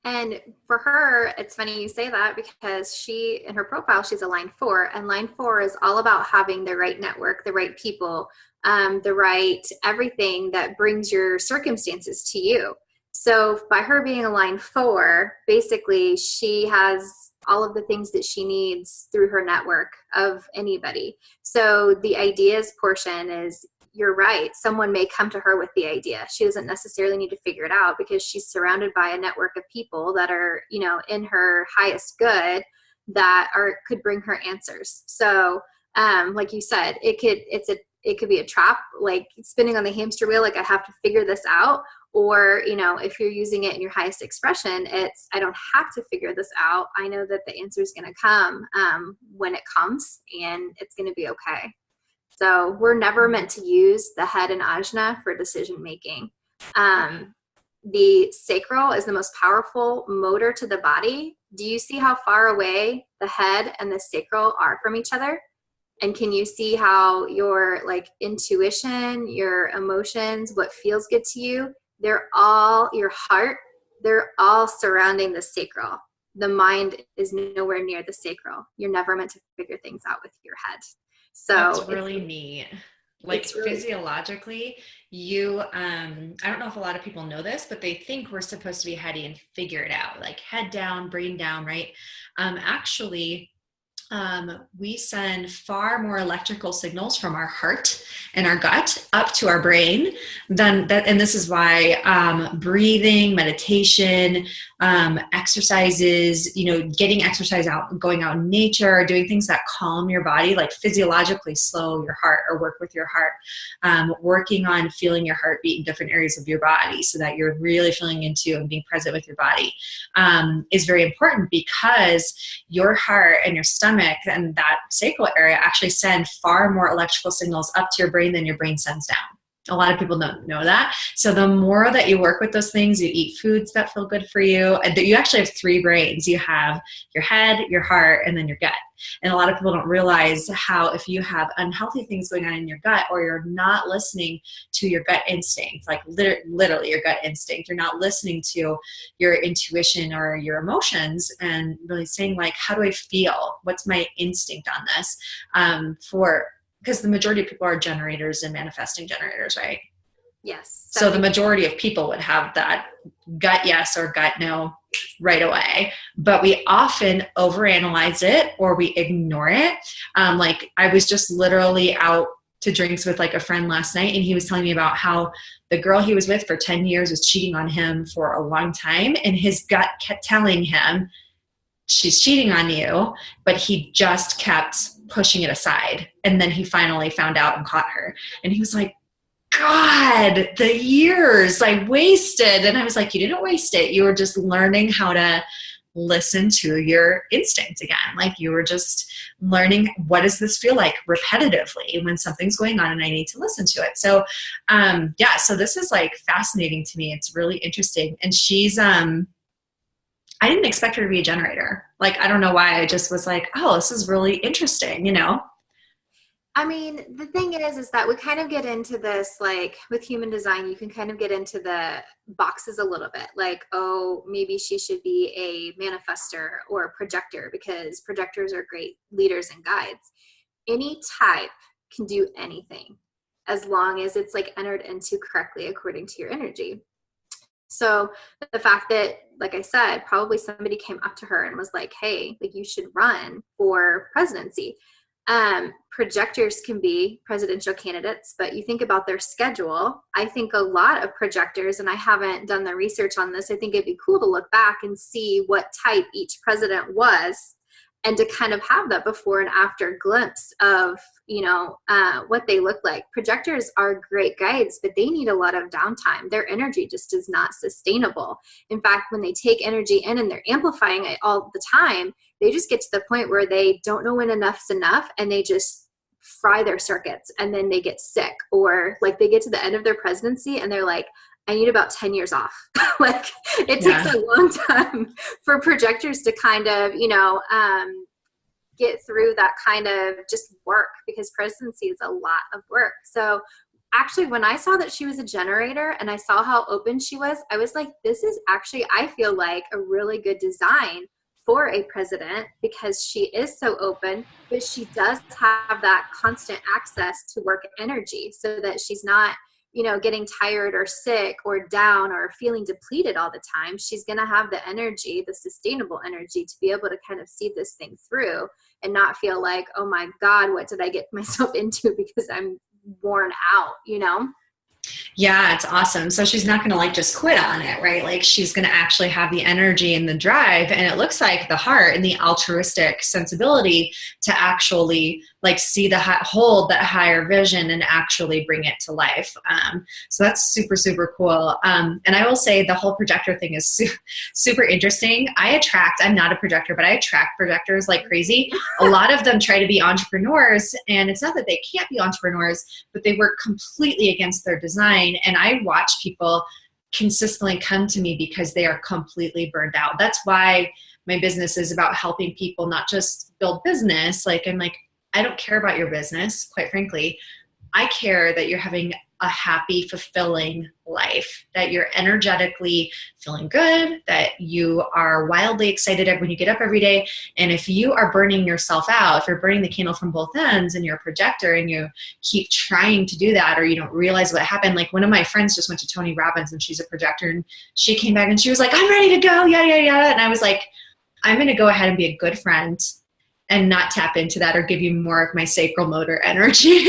And for her, it's funny you say that, because she, in her profile, she's a line 4, and line 4 is all about having the right network, the right people, the right everything that brings your circumstances to you. So by her being a line 4, basically she has all of the things that she needs through her network of anybody. So the ideas portion is, you're right, someone may come to her with the idea. She doesn't necessarily need to figure it out, because she's surrounded by a network of people that are, in her highest good, that could bring her answers. So like you said, it could be a trap, spinning on the hamster wheel, I have to figure this out. Or, if you're using it in your highest expression, it's, I don't have to figure this out. I know that the answer is going to come when it comes, and it's going to be okay. So we're never meant to use the head and ajna for decision making. The sacral is the most powerful motor to the body. Do you see how far away the head and the sacral are from each other? And can you see how your intuition, your emotions, what feels good to you, they're all, your heart, they're all surrounding the sacral. The mind is nowhere near the sacral. You're never meant to figure things out with your head. So that's really neat. Physiologically, you, I don't know if a lot of people know this, but they think we're supposed to be heady and figure it out, head down, brain down, right? Actually, We send far more electrical signals from our heart and our gut up to our brain than that. And this is why breathing, meditation, exercises, getting exercise out, going out in nature, doing things that calm your body, like physiologically slow your heart or work with your heart, working on feeling your heartbeat in different areas of your body so that you're really feeling into and being present with your body, is very important, because your heart and your stomach and that sacral area actually send far more electrical signals up to your brain than your brain sends down. A lot of people don't know that. So the more that you work with those things, you eat foods that feel good for you, and you actually have three brains. You have your head, your heart, and then your gut. And a lot of people don't realize how if you have unhealthy things going on in your gut, or you're not listening to your gut instinct, like literally your gut instinct, you're not listening to your intuition or your emotions and really saying, like, how do I feel? What's my instinct on this? Because the majority of people are generators and manifesting generators, right? Yes. So the majority of people would have that gut yes or gut no right away, but we often overanalyze it or we ignore it. Like I was just literally out to drinks with like a friend last night, and he was telling me about how the girl he was with for 10 years was cheating on him for a long time, and his gut kept telling him, she's cheating on you, but he just kept pushing it aside. And then he finally found out and caught her. And he was like, God, the years I wasted. And I was like, you didn't waste it. You were just learning how to listen to your instinct again. Like you were just learning, what does this feel like repetitively when something's going on and I need to listen to it. So, so this is like fascinating to me. It's really interesting. And she's, I didn't expect her to be a generator. Like, I don't know why. I just was like, oh, this is really interesting, I mean, the thing is that we kind of get into this, like with human design, you can kind of get into the boxes a little bit. Like, oh, maybe she should be a manifester or a projector, because projectors are great leaders and guides. Any type can do anything as long as it's like entered into correctly according to your energy. So the fact that, like I said, probably somebody came up to her and was like, hey, like you should run for presidency. Projectors can be presidential candidates, but you think about their schedule. I think a lot of projectors, and I haven't done the research on this, I think it'd be cool to look back and see what type each president was, and to kind of have that before and after glimpse of, what they look like. Projectors are great guides, but they need a lot of downtime. Their energy just is not sustainable. In fact, when they take energy in and they're amplifying it all the time, they just get to the point where they don't know when enough's enough, and they just fry their circuits, and then they get sick, or like they get to the end of their presidency and they're like, I need about 10 years off. Like it takes a long time for projectors to kind of, get through that kind of just work, because presidency is a lot of work. So actually, when I saw that she was a generator and I saw how open she was, I was like, this is actually, I feel like, a really good design for a president, because she is so open, but she does have that constant access to work energy, so that she's not, getting tired or sick or down or feeling depleted all the time. She's going to have the energy, the sustainable energy, to be able to kind of see this thing through and not feel like, oh my God, what did I get myself into, because I'm worn out, Yeah, it's awesome. So she's not going to like just quit on it, right? Like she's going to actually have the energy and the drive, and it looks like the heart and the altruistic sensibility to actually like see hold that higher vision and actually bring it to life. So that's super, super cool. And I will say the whole projector thing is super interesting. I'm not a projector, but I attract projectors like crazy. A lot of them try to be entrepreneurs, and it's not that they can't be entrepreneurs, but they work completely against their design. And I watch people consistently come to me because they are completely burned out. That's why my business is about helping people not just build business. Like I'm like, I don't care about your business, quite frankly. I care that you're having a happy, fulfilling life, that you're energetically feeling good, that you are wildly excited when you get up every day. And if you are burning yourself out, if you're burning the candle from both ends and you're a projector and you keep trying to do that, or you don't realize what happened. Like one of my friends just went to Tony Robbins, and she's a projector, and she came back and she was like, I'm ready to go. Yeah. And I was like, I'm going to go ahead and be a good friend and not tap into that or give you more of my sacral motor energy.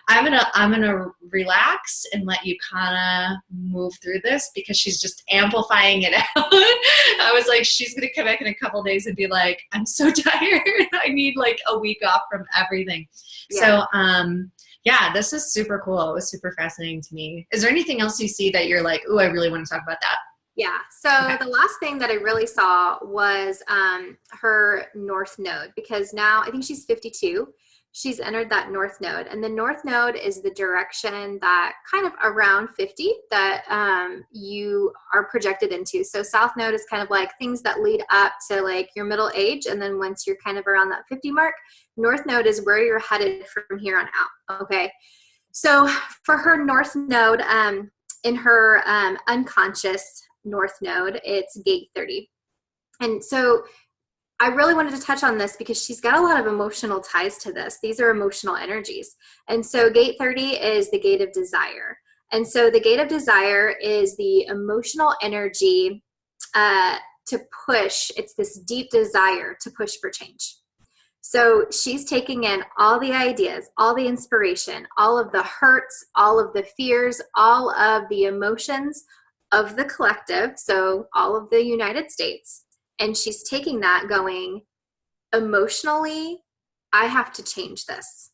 I'm gonna relax and let you kind of move through this, because she's just amplifying it out. I was like, she's gonna come back in a couple of days and be like, I'm so tired. I need like a week off from everything. Yeah. So yeah, this is super cool. It was super fascinating to me. Is there anything else you see that you're like, ooh, I really want to talk about that? Yeah. So the last thing that I really saw was her North Node, because now I think she's 52. She's entered that North Node, and the North Node is the direction that kind of around 50 that you are projected into. So South Node is kind of like things that lead up to like your middle age. And then once you're kind of around that 50 mark, North Node is where you're headed from here on out. Okay. So for her North Node, in her unconscious North Node, it's gate 30. And so I really wanted to touch on this because she's got a lot of emotional ties to this. These are emotional energies. And so gate 30 is the gate of desire. And so the gate of desire is the emotional energy to push. It's this deep desire to push for change. So she's taking in all the ideas, all the inspiration, all of the hurts, all of the fears, all of the emotions of the collective, so all of the United States. And she's taking that going, emotionally, I have to change this.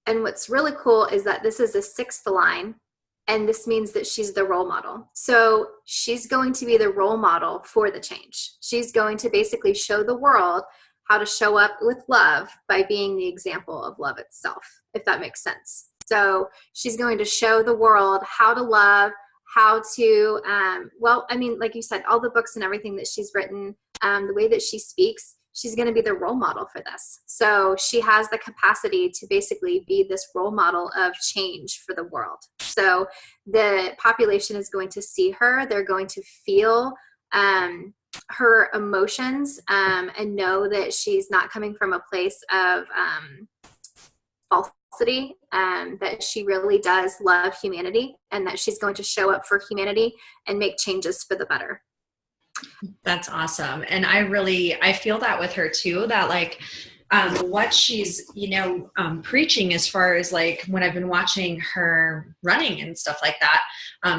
And what's really cool is that this is a 6th line, and this means that she's the role model. So she's going to be the role model for the change. She's going to basically show the world how to show up with love by being the example of love itself, if that makes sense. So she's going to show the world how to love, how to, well, I mean, like you said, all the books and everything that she's written, the way that she speaks, she's going to be the role model for this. So she has the capacity to basically be this role model of change for the world. So the population is going to see her. They're going to feel her emotions and know that she's not coming from a place of falsity, that she really does love humanity, and that she's going to show up for humanity and make changes for the better. That's awesome. And I feel that with her too, that like what she's, preaching as far as like when I've been watching her running and stuff like that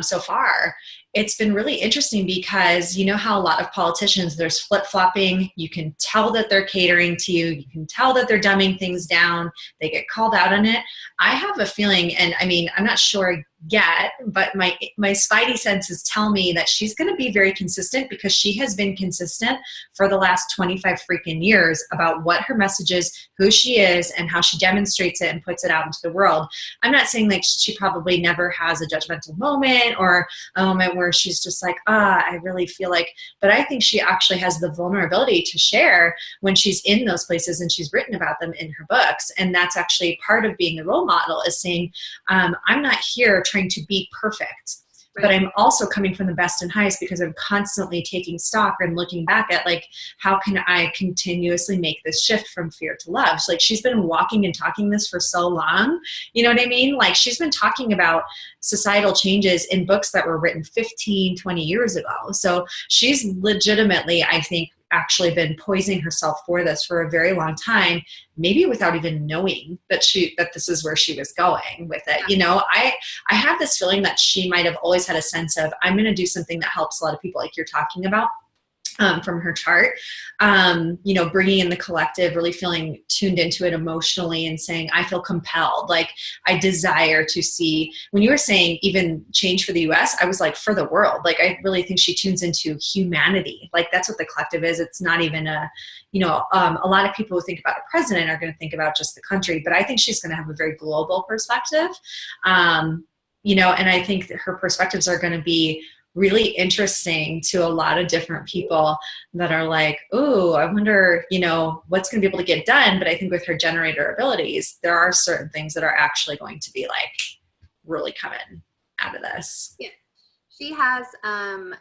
so far, it's been really interesting because you know how a lot of politicians, there's flip-flopping. You can tell that they're catering to you. You can tell that they're dumbing things down. They get called out on it. I have a feeling, and I mean, I'm not sure yet, but my spidey senses tell me that she's going to be very consistent, because she has been consistent for the last 25 freaking years about what her message is, who she is, and how she demonstrates it and puts it out into the world. I'm not saying like she probably never has a judgmental moment or a moment where she's just like, I really feel like, but I think she actually has the vulnerability to share when she's in those places, and she's written about them in her books. And that's actually part of being a role model, is saying, I'm not here trying to be perfect, right, but I'm also coming from the best and highest, because I'm constantly taking stock and looking back at like, how can I continuously make this shift from fear to love? So like, she's been walking and talking this for so long, you know what I mean? Like, she's been talking about societal changes in books that were written 15, 20 years ago. So she's legitimately, I think, actually been poisoning herself for this for a very long time, maybe without even knowing that this is where she was going with it. I have this feeling that she might have always had a sense of, I'm going to do something that helps a lot of people, like you're talking about. From her chart, bringing in the collective, really feeling tuned into it emotionally and saying, I feel compelled, like I desire to see. When you were saying even change for the US, I was like, for the world. Like, I really think she tunes into humanity. Like, that's what the collective is. It's not even a lot of people who think about a president are going to think about just the country, but I think she's going to have a very global perspective. And I think that her perspectives are going to be really interesting to a lot of different people that are like, oh, I wonder, what's going to be able to get done. But I think with her generator abilities, there are certain things that are actually going to be like really coming out of this. Yeah. She has, I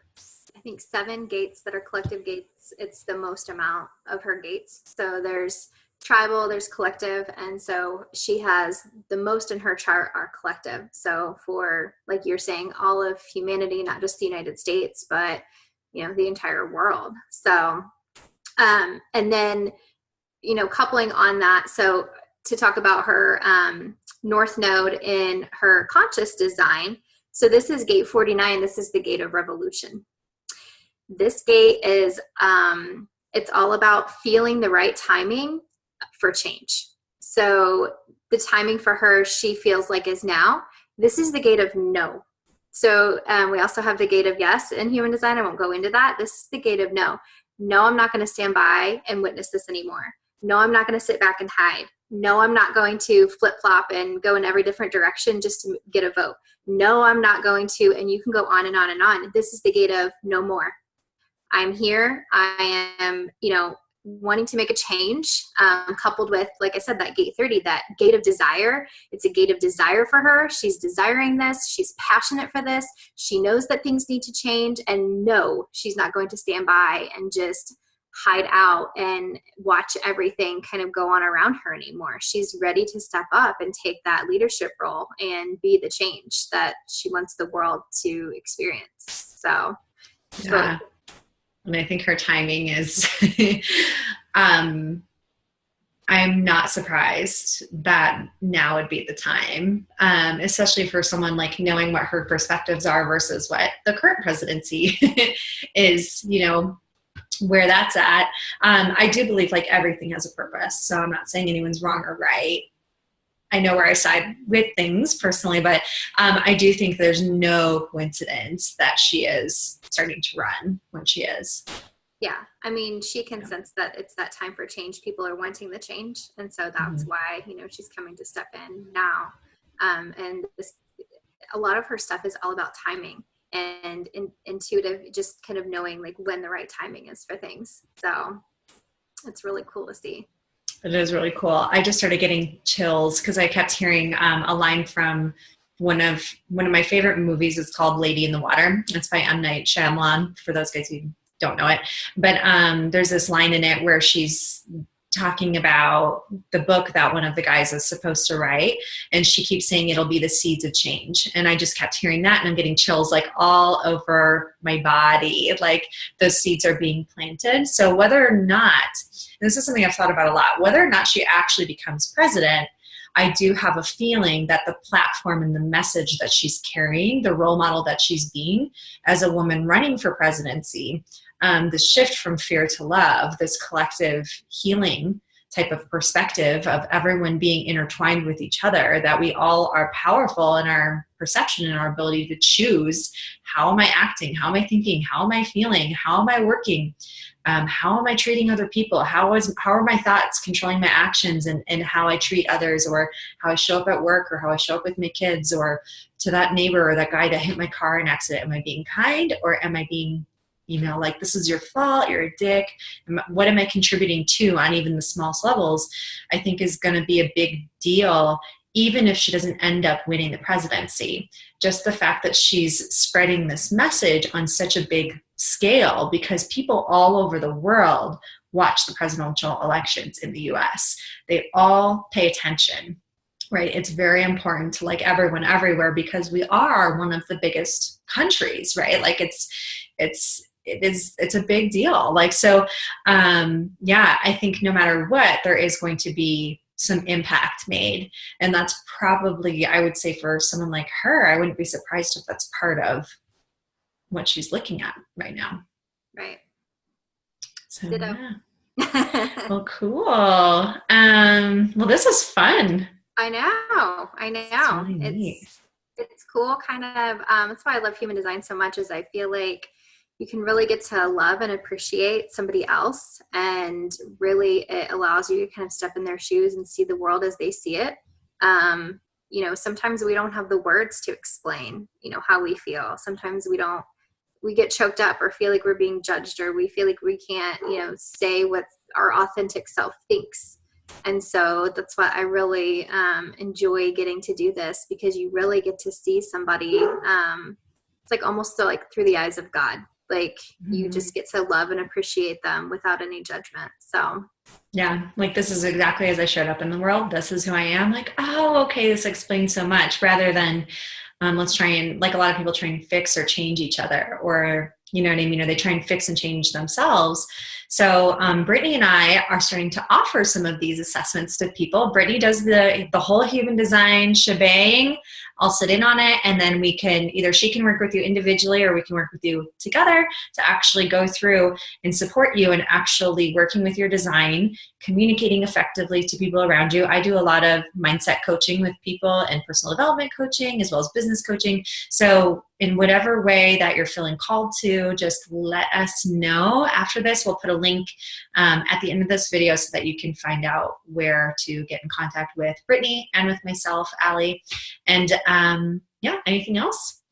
think 7 gates that are collective gates. It's the most amount of her gates. So there's tribal, there's collective, and so she has the most in her chart are collective. So for, like you're saying, all of humanity, not just the United States, but the entire world. So and then coupling on that. So to talk about her North Node in her conscious design. So this is gate 49. This is the gate of revolution. This gate is, it's all about feeling the right timing for change. So the timing for her, she feels like is now. This is the gate of no. So we also have the gate of yes in human design. I won't go into that. This is the gate of no. No, I'm not going to stand by and witness this anymore. No, I'm not going to sit back and hide. No, I'm not going to flip-flop and go in every different direction just to get a vote. No, I'm not going to, and you can go on and on and on. This is the gate of no more. I'm here. I am, wanting to make a change, coupled with, like I said, that gate 30, that gate of desire. It's a gate of desire for her. She's desiring this. She's passionate for this. She knows that things need to change, and no, she's not going to stand by and just hide out and watch everything kind of go on around her anymore. She's ready to step up and take that leadership role and be the change that she wants the world to experience. So, yeah. And I think her timing is, I'm not surprised that now would be the time, especially for someone like knowing what her perspectives are versus what the current presidency is, where that's at. I do believe like everything has a purpose. So I'm not saying anyone's wrong or right. I know where I side with things personally, but I do think there's no coincidence that she is starting to run when she is. Yeah. I mean, she can sense that it's that time for change. People are wanting the change. And so that's why, she's coming to step in now. And a lot of her stuff is all about timing and intuitive, just kind of knowing like when the right timing is for things. So it's really cool to see. It is really cool. I just started getting chills because I kept hearing a line from one of my favorite movies. It's called Lady in the Water. It's by M. Night Shyamalan, for those guys who don't know it. But there's this line in it where she's talking about the book that one of the guys is supposed to write. And she keeps saying it'll be the seeds of change. And I just kept hearing that, and I'm getting chills like all over my body. Like those seeds are being planted. So whether or not, and this is something I've thought about a lot, whether or not she actually becomes president, I do have a feeling that the platform and the message that she's carrying, the role model that she's being as a woman running for presidency, the shift from fear to love, this collective healing type of perspective of everyone being intertwined with each other, that we all are powerful in our perception and our ability to choose, how am I acting? How am I thinking? How am I feeling? How am I working? How am I treating other people? How are my thoughts controlling my actions and how I treat others, or how I show up at work, or how I show up with my kids, or to that neighbor or that guy that hit my car in an accident? Am I being kind, or am I being, like, this is your fault, you're a dick? What am I contributing to on even the smallest levels? I think is going to be a big deal, even if she doesn't end up winning the presidency. Just the fact that she's spreading this message on such a big scale, because people all over the world watch the presidential elections in the US. They all pay attention, right? It's very important to like everyone everywhere, because we are one of the biggest countries, right? Like it's a big deal. Like, so, I think no matter what, there is going to be some impact made. And that's probably, I would say, for someone like her, I wouldn't be surprised if that's part of what she's looking at right now. Right. So, yeah. Well, cool. Well, this is fun. I know. Really neat. It's cool. Kind of, that's why I love human design so much, is I feel like you can really get to love and appreciate somebody else. And really it allows you to kind of step in their shoes and see the world as they see it. Sometimes we don't have the words to explain, how we feel. Sometimes we get choked up or feel like we're being judged, or we feel like we can't, say what our authentic self thinks. And so that's why I really enjoy getting to do this, because you really get to see somebody, it's like almost like through the eyes of God. Like you just get to love and appreciate them without any judgment. So yeah, like this is exactly as I showed up in the world. This is who I am. Like, oh, okay, this explains so much, rather than let's try and, like, a lot of people try and fix or change each other, or, you know what I mean? Or they try and fix and change themselves. So Brittany and I are starting to offer some of these assessments to people. Brittany does the whole human design shebang. I'll sit in on it, and then she can work with you individually, or we can work with you together to actually go through and support you in actually working with your design, communicating effectively to people around you. I do a lot of mindset coaching with people and personal development coaching, as well as business coaching. So in whatever way that you're feeling called to, just let us know. After this, we'll put a link at the end of this video so that you can find out where to get in contact with Brittany and with myself, Allie. And anything else?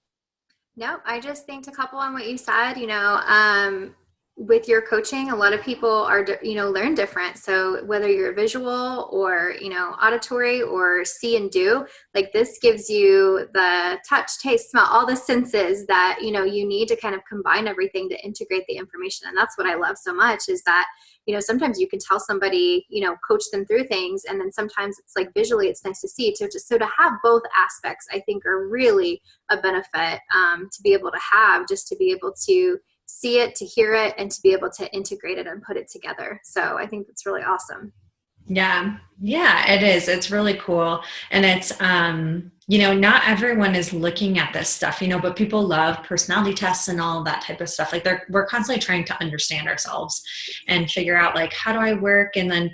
No, I just think to couple on what you said, with your coaching, a lot of people are, learn different. So whether you're visual or, auditory or see and do, like this gives you the touch, taste, smell, all the senses that, you need to kind of combine everything to integrate the information. And that's what I love so much is that, sometimes you can tell somebody, coach them through things. And then sometimes it's like visually, it's nice to see. So to have both aspects, I think are really a benefit to be able to have, just to be able to see it, to hear it, and to be able to integrate it and put it together. So I think that's really awesome. Yeah, it is. It's really cool. And it's, not everyone is looking at this stuff, but people love personality tests and all that type of stuff. Like we're constantly trying to understand ourselves and figure out like, how do I work? And then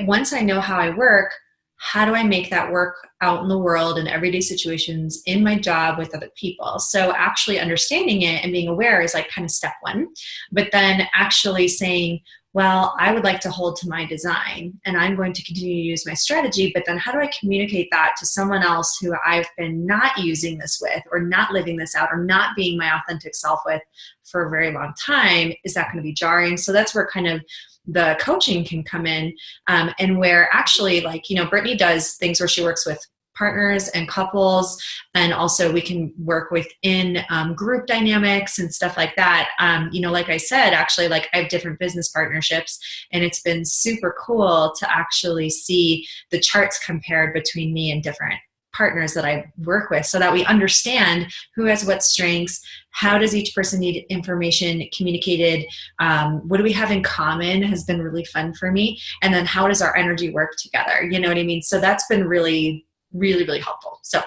once I know how I work, how do I make that work out in the world in everyday situations in my job with other people? So actually understanding it and being aware is like kind of step one, but then actually saying, well, I would like to hold to my design and I'm going to continue to use my strategy, but then how do I communicate that to someone else who I've been not using this with, or not living this out, or not being my authentic self with for a very long time? Is that going to be jarring? So that's where kind of the coaching can come in, and where actually, like, Brittany does things where she works with partners and couples, and also we can work within group dynamics and stuff like that. Like I said, actually, like I have different business partnerships, and it's been super cool to actually see the charts compared between me and different partners that I work with, so that we understand who has what strengths, how does each person need information communicated, what do we have in common has been really fun for me, and then how does our energy work together, you know what I mean? So that's been really, really, really helpful. So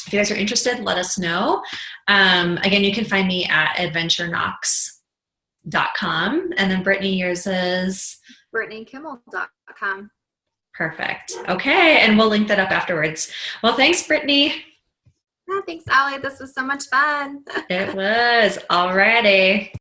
if you guys are interested, let us know. Again, you can find me at adventureknox.com, and then Brittany, yours is BrittanyandKimmell.com. Perfect. Okay, and we'll link that up afterwards. Well, thanks, Brittany. Yeah, thanks, Allie. This was so much fun. It was. Alrighty.